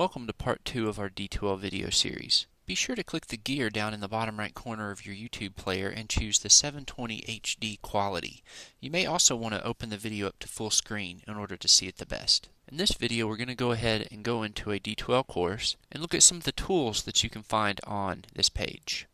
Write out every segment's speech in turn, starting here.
Welcome to part 2 of our D2L video series. Be sure to click the gear down in the bottom right corner of your YouTube player and choose the 720 HD quality. You may also want to open the video up to full screen in order to see it the best. In this video we're going to go ahead and go into a D2L course and look at some of the tools that you can find on this page.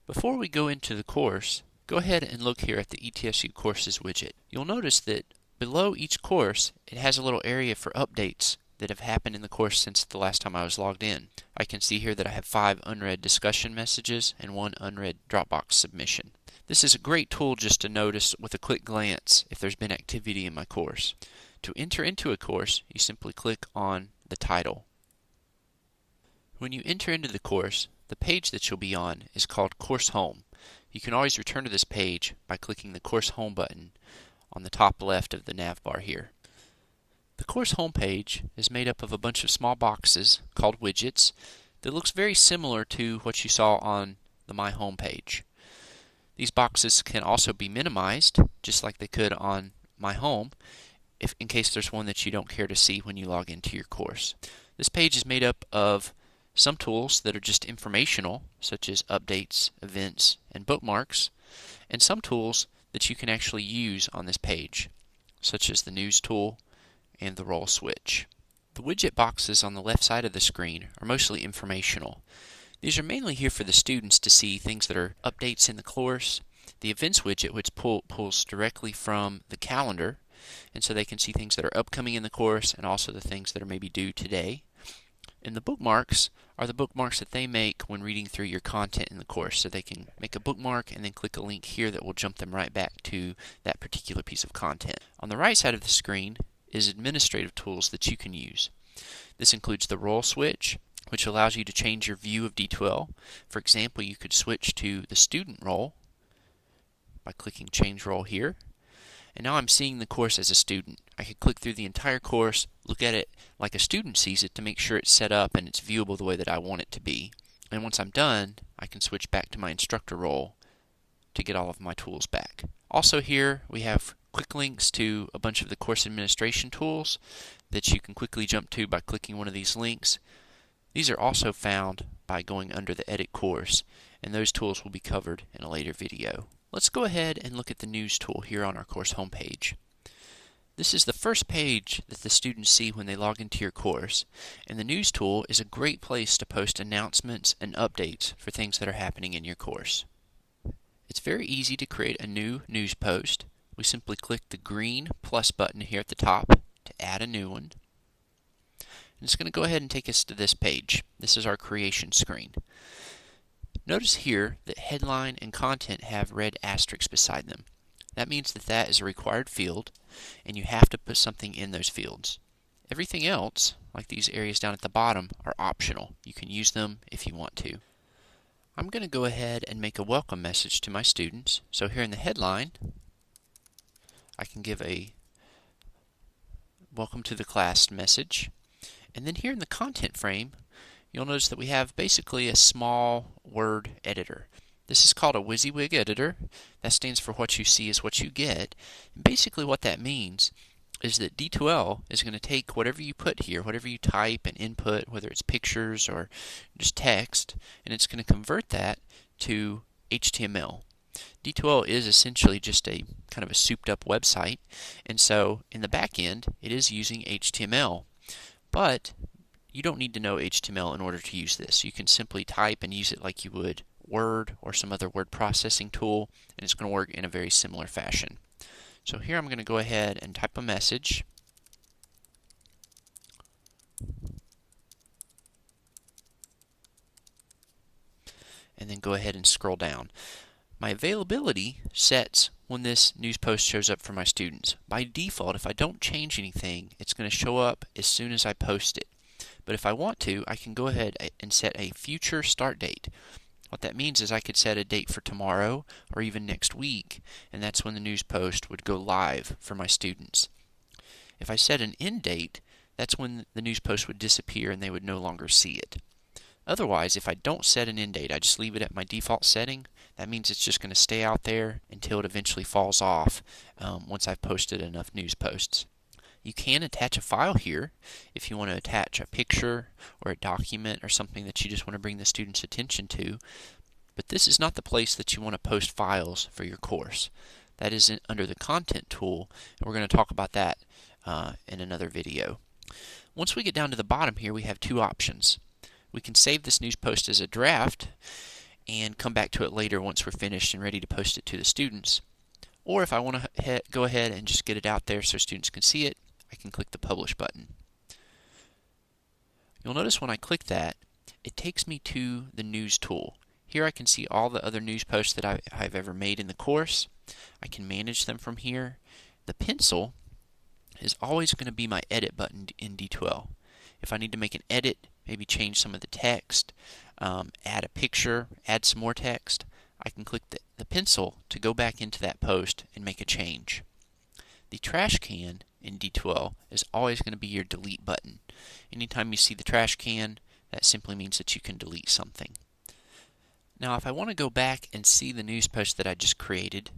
Before we go into the course, go ahead and look here at the ETSU Courses widget. You'll notice that below each course it has a little area for updates that have happened in the course since the last time I was logged in. I can see here that I have 5 unread discussion messages and 1 unread Dropbox submission. This is a great tool just to notice with a quick glance if there's been activity in my course. To enter into a course, you simply click on the title. When you enter into the course, the page that you'll be on is called Course Home. You can always return to this page by clicking the Course Home button on the top left of the nav bar here. The course homepage is made up of a bunch of small boxes called widgets that looks very similar to what you saw on the My Home page. These boxes can also be minimized, just like they could on My Home, if in case there's one that you don't care to see when you log into your course. This page is made up of some tools that are just informational, such as updates, events, and bookmarks, and some tools that you can actually use on this page, such as the News tool and the roll switch. The widget boxes on the left side of the screen are mostly informational. These are mainly here for the students to see things that are updates in the course. The events widget, which pulls directly from the calendar, and so they can see things that are upcoming in the course and also the things that are maybe due today. And the bookmarks are the bookmarks that they make when reading through your content in the course. So they can make a bookmark and then click a link here that will jump them right back to that particular piece of content. On the right side of the screen is administrative tools that you can use. This includes the roll switch, which allows you to change your view of D2L. For example, you could switch to the student role by clicking change role here. And now I'm seeing the course as a student. I could click through the entire course, look at it like a student sees it to make sure it's set up and it's viewable the way that I want it to be. And once I'm done, I can switch back to my instructor role to get all of my tools back. Also here we have quick links to a bunch of the course administration tools that you can quickly jump to by clicking one of these links. These are also found by going under the Edit Course, and those tools will be covered in a later video. Let's go ahead and look at the News tool here on our course homepage. This is the first page that the students see when they log into your course, and the News tool is a great place to post announcements and updates for things that are happening in your course. It's very easy to create a new news post. We simply click the green plus button here at the top to add a new one. And it's going to go ahead and take us to this page. This is our creation screen. Notice here that headline and content have red asterisks beside them. That means that that is a required field, and you have to put something in those fields. Everything else, like these areas down at the bottom, are optional. You can use them if you want to. I'm going to go ahead and make a welcome message to my students. So here in the headline, I can give a welcome to the class message. And then here in the content frame, you'll notice that we have basically a small word editor. This is called a WYSIWYG editor. That stands for what you see is what you get. And basically what that means is that D2L is going to take whatever you put here, whatever you type and input, whether it's pictures or just text, and it's going to convert that to HTML. D2L is essentially just a kind of a souped up website, and so in the back end it is using HTML, but you don't need to know HTML in order to use this. You can simply type and use it like you would Word or some other word processing tool, and it's going to work in a very similar fashion. So here I'm going to go ahead and type a message. And then go ahead and scroll down. My availability sets when this news post shows up for my students. By default, if I don't change anything, it's going to show up as soon as I post it. But if I want to, I can go ahead and set a future start date. What that means is I could set a date for tomorrow or even next week, and that's when the news post would go live for my students. If I set an end date, that's when the news post would disappear and they would no longer see it. Otherwise, if I don't set an end date, I just leave it at my default setting, that means it's just going to stay out there until it eventually falls off once I've posted enough news posts. You can attach a file here if you want to attach a picture or a document or something that you just want to bring the student's attention to, but this is not the place that you want to post files for your course. That is under the Content tool, and we're going to talk about that in another video. Once we get down to the bottom here, we have two options. We can save this news post as a draft and come back to it later once we're finished and ready to post it to the students. Or if I want to go ahead and just get it out there so students can see it, I can click the Publish button. You'll notice when I click that, it takes me to the News tool. Here I can see all the other news posts that I've ever made in the course. I can manage them from here. The pencil is always going to be my Edit button in D2L. If I need to make an edit, maybe change some of the text, add a picture, add some more text, I can click the pencil to go back into that post and make a change. The trash can in D2L is always going to be your delete button. Anytime you see the trash can, that simply means that you can delete something. Now if I want to go back and see the news post that I just created,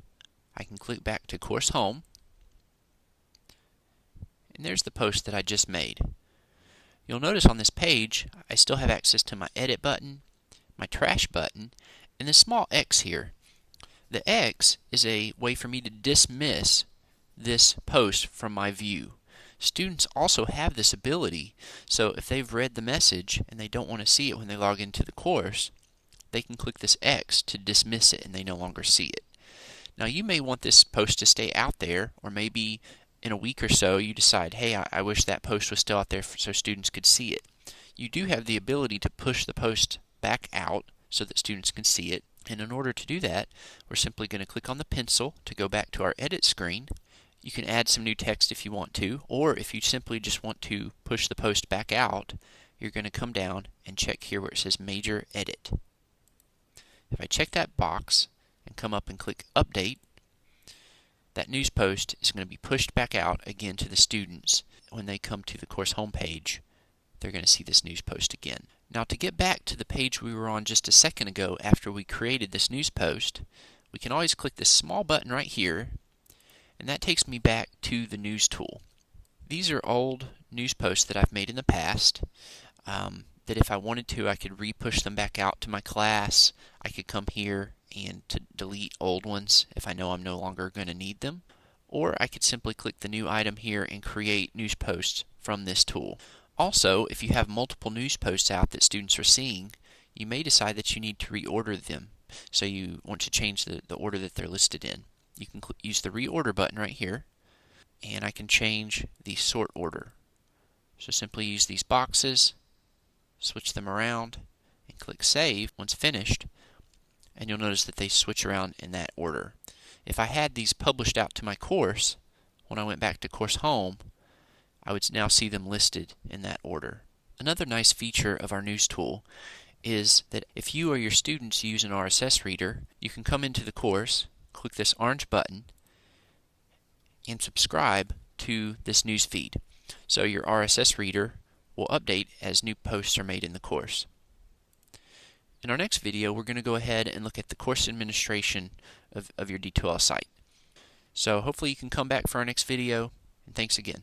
I can click back to Course Home, and there's the post that I just made. You'll notice on this page I still have access to my Edit button, my Trash button, and this small X here. The X is a way for me to dismiss this post from my view. Students also have this ability, so if they've read the message and they don't want to see it when they log into the course, they can click this X to dismiss it and they no longer see it. Now you may want this post to stay out there, or maybe in a week or so you decide, hey, I wish that post was still out there so students could see it. You do have the ability to push the post back out so that students can see it, and in order to do that, we're simply going to click on the pencil to go back to our edit screen. You can add some new text if you want to, or if you simply just want to push the post back out, you're going to come down and check here where it says Major Edit. If I check that box and come up and click Update, that news post is going to be pushed back out again to the students. When they come to the course homepage, they're going to see this news post again. Now to get back to the page we were on just a second ago after we created this news post, we can always click this small button right here, and that takes me back to the News tool. These are old news posts that I've made in the past, that if I wanted to, I could re-push them back out to my class. I could come here and to delete old ones if I know I'm no longer going to need them. Or I could simply click the new item here and create news posts from this tool. Also, if you have multiple news posts out that students are seeing, you may decide that you need to reorder them. So you want to change the order that they're listed in. You can use the reorder button right here, and I can change the sort order. So simply use these boxes, switch them around, and click Save once finished, and you'll notice that they switch around in that order. If I had these published out to my course, when I went back to Course Home, I would now see them listed in that order. Another nice feature of our news tool is that if you or your students use an RSS reader, you can come into the course, click this orange button, and subscribe to this news feed. So your RSS reader will update as new posts are made in the course. In our next video, we're going to go ahead and look at the course administration of your D2L site. So hopefully you can come back for our next video, and thanks again.